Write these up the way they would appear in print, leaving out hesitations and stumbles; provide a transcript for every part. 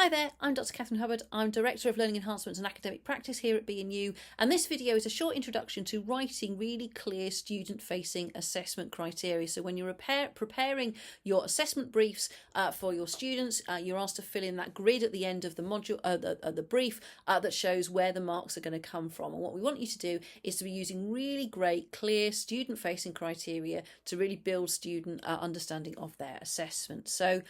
Hi there, I'm Dr. Katharine Hubbard. I'm Director of Learning Enhancement and Academic Practice here at BNU, and this video is a short introduction to writing really clear student-facing assessment criteria. So when you're preparing your assessment briefs for your students, you're asked to fill in that grid at the end of the module, the brief that shows where the marks are going to come from. And what we want you to do is to be using really great, clear student-facing criteria to really build student understanding of their assessment. So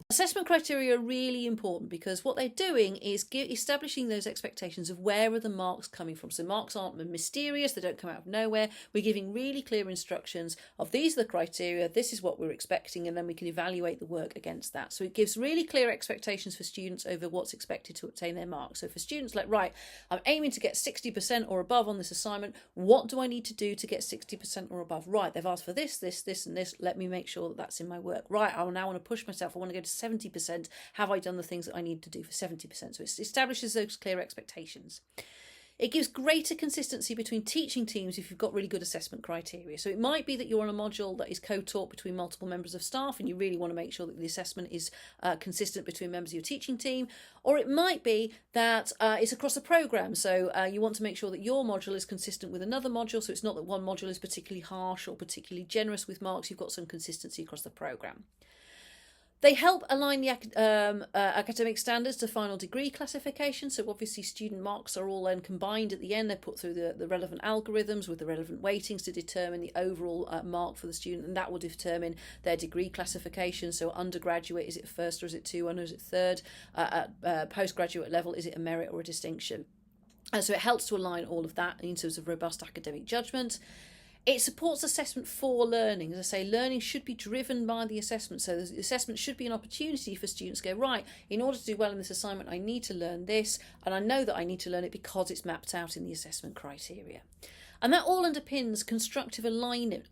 assessment criteria are really important because what they're doing is establishing those expectations of where are the marks coming from. So marks aren't mysterious, they don't come out of nowhere. We're giving really clear instructions of these are the criteria, this is what we're expecting, and then we can evaluate the work against that. So it gives really clear expectations for students over what's expected to obtain their marks. So for students like, right, I'm aiming to get 60% or above on this assignment, what do I need to do to get 60% or above? Right, they've asked for this, this, this and this, let me make sure that that's in my work. Right, I now want to push myself, I want to go to 70%, have I done the things that I need to do for 70%? So it establishes those clear expectations. It gives greater consistency between teaching teams if you've got really good assessment criteria. So it might be that you're on a module that is co-taught between multiple members of staff and you really want to make sure that the assessment is consistent between members of your teaching team. Or it might be that it's across the programme. So you want to make sure that your module is consistent with another module. So it's not that one module is particularly harsh or particularly generous with marks. You've got some consistency across the programme. They help align the academic standards to final degree classification. So obviously student marks are all then combined at the end. They're put through the relevant algorithms with the relevant weightings to determine the overall mark for the student, and that will determine their degree classification. So undergraduate, is it first or is it two, or is it third? At postgraduate level, is it a merit or a distinction? So it helps to align all of that in terms of robust academic judgment. It supports assessment for learning. As I say, learning should be driven by the assessment. So the assessment should be an opportunity for students to go, right, in order to do well in this assignment, I need to learn this, and I know that I need to learn it because it's mapped out in the assessment criteria. And that all underpins constructive alignment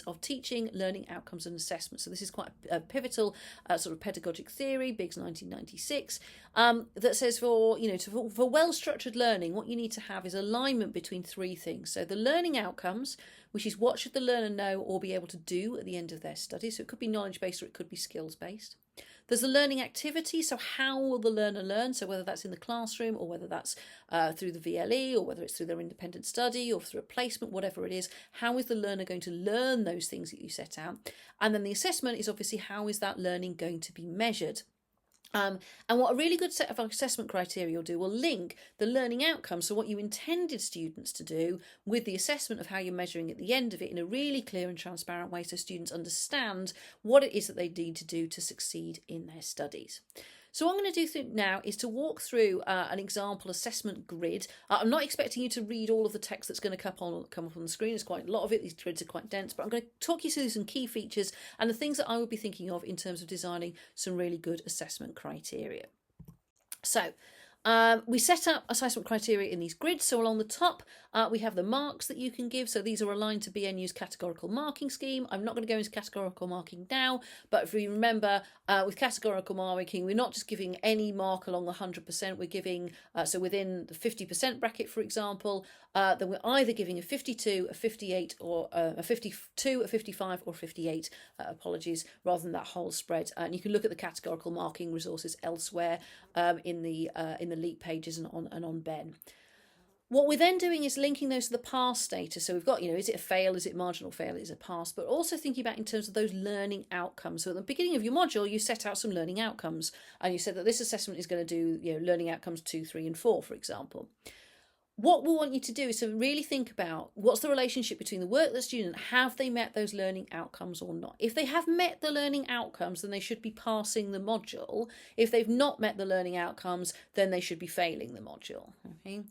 of teaching, learning outcomes and assessment. So this is quite a pivotal sort of pedagogic theory, Biggs 1996, that says for well-structured learning, what you need to have is alignment between three things. So the learning outcomes, which is what should the learner know or be able to do at the end of their study. So it could be knowledge-based or it could be skills-based. There's a learning activity, so how will the learner learn? So whether that's in the classroom or whether that's through the VLE or whether it's through their independent study or through a placement, whatever it is, how is the learner going to learn those things that you set out? And then the assessment is obviously how is that learning going to be measured? And what a really good set of assessment criteria will do will link the learning outcomes, so what you intended students to do, with the assessment of how you're measuring at the end of it in a really clear and transparent way so students understand what it is that they need to do to succeed in their studies. So what I'm going to do now is to walk through an example assessment grid. I'm not expecting you to read all of the text that's going to come up on the screen. There's quite a lot of it. These grids are quite dense, but I'm going to talk you through some key features and the things that I would be thinking of in terms of designing some really good assessment criteria. So we set up assessment criteria in these grids. So along the top, we have the marks that you can give. So these are aligned to BNU's categorical marking scheme. I'm not going to go into categorical marking now, but if you remember, with categorical marking, we're not just giving any mark along the 100%. We're giving, so within the 50% bracket, for example, then we're either giving a 52, a 58, or a 52, a 55, or 58, apologies, rather than that whole spread. And you can look at the categorical marking resources elsewhere in the LEAP pages and on Ben. What we're then doing is linking those to the pass status. So we've got, is it a fail? Is it marginal fail? Is it a pass? But also thinking about in terms of those learning outcomes. So at the beginning of your module, you set out some learning outcomes. And you said that this assessment is going to do, learning outcomes 2, 3, and 4, for example. What we want you to do is to really think about what's the relationship between the work of the student, have they met those learning outcomes or not? If they have met the learning outcomes, then they should be passing the module. If they've not met the learning outcomes, then they should be failing the module. Okay?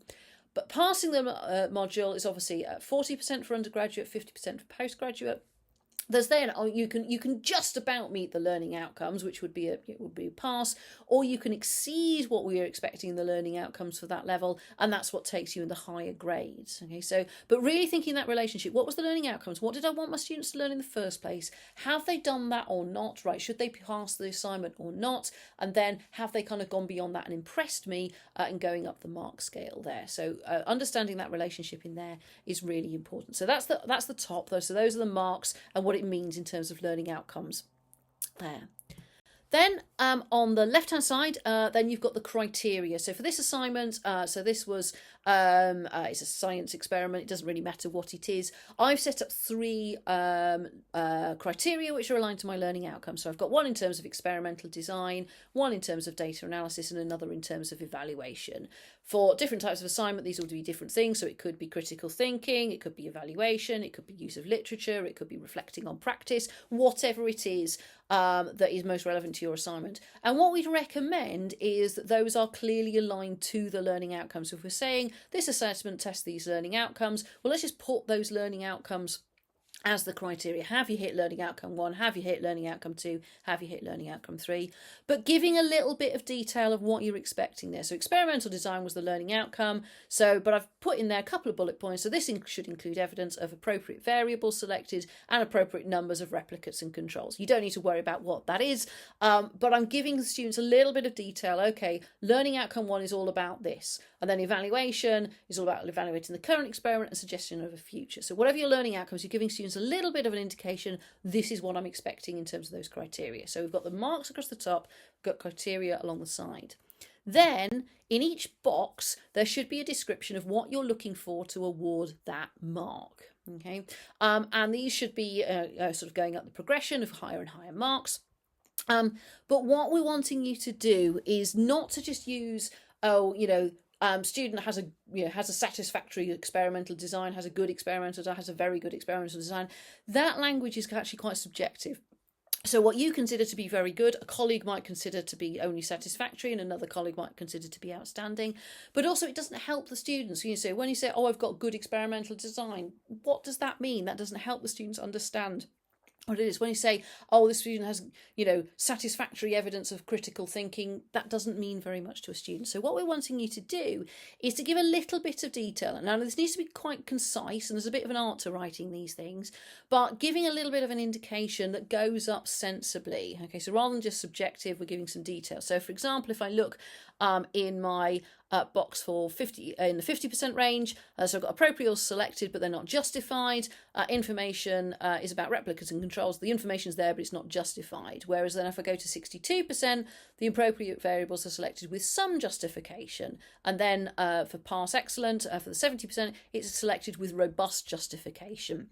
But passing the module is obviously 40% for undergraduate, 50% for postgraduate. There's then you can just about meet the learning outcomes, which would be a pass, or you can exceed what we are expecting the learning outcomes for that level, and that's what takes you in the higher grades. Okay, so but really thinking that relationship, what was the learning outcomes? What did I want my students to learn in the first place? Have they done that or not? Right? Should they pass the assignment or not? And then have they kind of gone beyond that and impressed me in going up the mark scale there? So understanding that relationship in there is really important. So that's the top though. So those are the marks and what it means in terms of learning outcomes there. Then on the left-hand side, then you've got the criteria. So for this assignment, so this was, it's a science experiment. It doesn't really matter what it is. I've set up three criteria which are aligned to my learning outcomes. So I've got one in terms of experimental design, one in terms of data analysis, and another in terms of evaluation. For different types of assignment, these will be different things. So it could be critical thinking, it could be evaluation, it could be use of literature, it could be reflecting on practice, whatever it is that is most relevant to your assignment. And what we'd recommend is that those are clearly aligned to the learning outcomes. So if we're saying this assessment tests these learning outcomes, well, let's just put those learning outcomes as the criteria. Have you hit learning outcome 1? Have you hit learning outcome 2? Have you hit learning outcome 3? But giving a little bit of detail of what you're expecting there. So experimental design was the learning outcome. But I've put in there a couple of bullet points. So this should include evidence of appropriate variables selected and appropriate numbers of replicates and controls. You don't need to worry about what that is, but I'm giving the students a little bit of detail. Okay, learning outcome 1 is all about this. And then evaluation is all about evaluating the current experiment and suggestion of a future. So whatever your learning outcomes, you're giving students a little bit of an indication. This is what I'm expecting in terms of those criteria. So we've got the marks across the top, we've got criteria along the side. Then in each box, there should be a description of what you're looking for to award that mark. Okay, and these should be sort of going up the progression of higher and higher marks. But what we're wanting you to do is not to just use, student has a satisfactory experimental design, has a good experimental design, has a very good experimental design. That language is actually quite subjective. So what you consider to be very good, a colleague might consider to be only satisfactory, and another colleague might consider to be outstanding. But also it doesn't help the students. So when you say, oh, I've got good experimental design, what does that mean? That doesn't help the students understand what it is. When you say, oh, this student has, satisfactory evidence of critical thinking, that doesn't mean very much to a student. So what we're wanting you to do is to give a little bit of detail. Now, this needs to be quite concise, and there's a bit of an art to writing these things, but giving a little bit of an indication that goes up sensibly. Okay, so rather than just subjective, we're giving some detail. So, for example, if I look in my box for 50 in the 50% range, so I've got appropriate or selected, but they're not justified. Information is about replicas and controls. The information's there, but it's not justified. Whereas then if I go to 62%, the appropriate variables are selected with some justification. And then for pass excellent, for the 70%, it's selected with robust justification.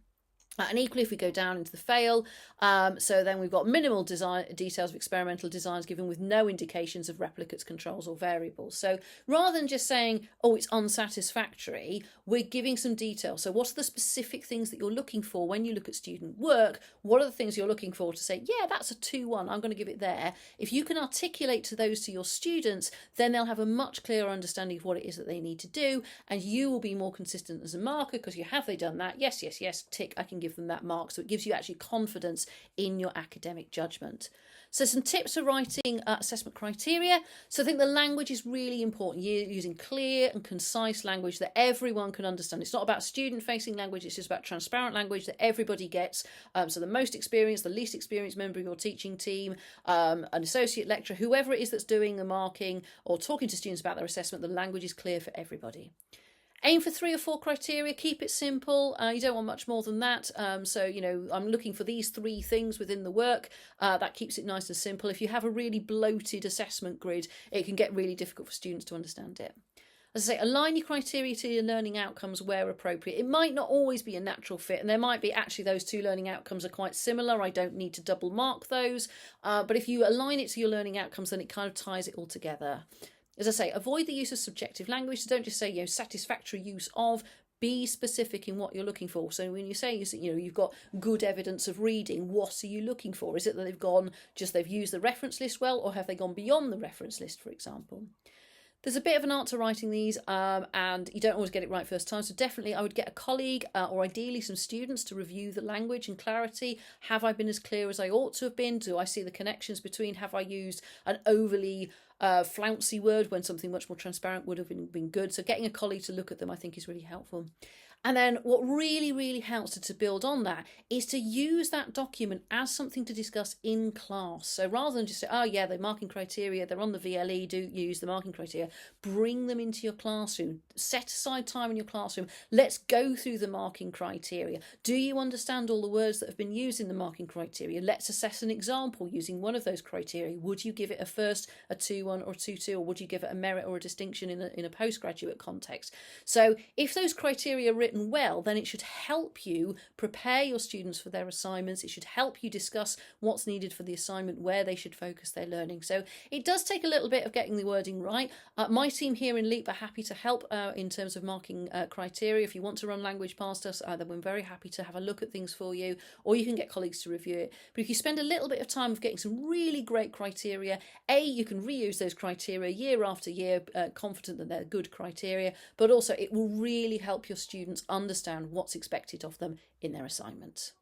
And equally, if we go down into the fail, so then we've got minimal details of experimental designs given with no indications of replicates, controls or variables. So rather than just saying, oh, it's unsatisfactory, we're giving some detail. So what are the specific things that you're looking for when you look at student work? What are the things you're looking for to say, yeah, that's a 2-1, I'm going to give it there. If you can articulate those to your students, then they'll have a much clearer understanding of what it is that they need to do, and you will be more consistent as a marker because have they done that? Yes, yes, yes, tick, I can give them that mark. So it gives you actually confidence in your academic judgment. So some tips for writing assessment criteria. So I think the language is really important. You're using clear and concise language that everyone can understand. It's not about student-facing language, it's just about transparent language that everybody gets. So the most experienced, the least experienced member of your teaching team, an associate lecturer, whoever it is that's doing the marking or talking to students about their assessment, the language is clear for everybody. Aim for 3 or 4 criteria, keep it simple. You don't want much more than that. I'm looking for these 3 things within the work. That keeps it nice and simple. If you have a really bloated assessment grid, it can get really difficult for students to understand it. As I say, align your criteria to your learning outcomes where appropriate. It might not always be a natural fit, and there might be actually those 2 learning outcomes are quite similar. I don't need to double mark those. But if you align it to your learning outcomes, then it kind of ties it all together. As I say, avoid the use of subjective language. So don't just say, satisfactory use of. Be specific in what you're looking for. So when you say, you've got good evidence of reading, what are you looking for? Is it that they've used the reference list well, or have they gone beyond the reference list, for example? There's a bit of an art to writing these, and you don't always get it right first time. So definitely I would get a colleague or ideally some students to review the language and clarity. Have I been as clear as I ought to have been? Do I see the connections between? Have I used an overly flouncy word when something much more transparent would have been good? So getting a colleague to look at them, I think, is really helpful. And then what really, really helps to build on that is to use that document as something to discuss in class. So rather than just say, oh yeah, the marking criteria, they're on the VLE, do use the marking criteria, bring them into your classroom. Set aside time in your classroom. Let's go through the marking criteria. Do you understand all the words that have been used in the marking criteria? Let's assess an example using one of those criteria. Would you give it a first, a 2-1 or a 2-2, or would you give it a merit or a distinction in a postgraduate context? So if those criteria are written well, then it should help you prepare your students for their assignments. It should help you discuss what's needed for the assignment, where they should focus their learning. So it does take a little bit of getting the wording right. My team here in LEAP are happy to help in terms of marking criteria. If you want to run language past us, then we're very happy to have a look at things for you, or you can get colleagues to review it. But if you spend a little bit of time of getting some really great criteria, you can reuse those criteria year after year, confident that they're good criteria, but also it will really help your students understand what's expected of them in their assignments.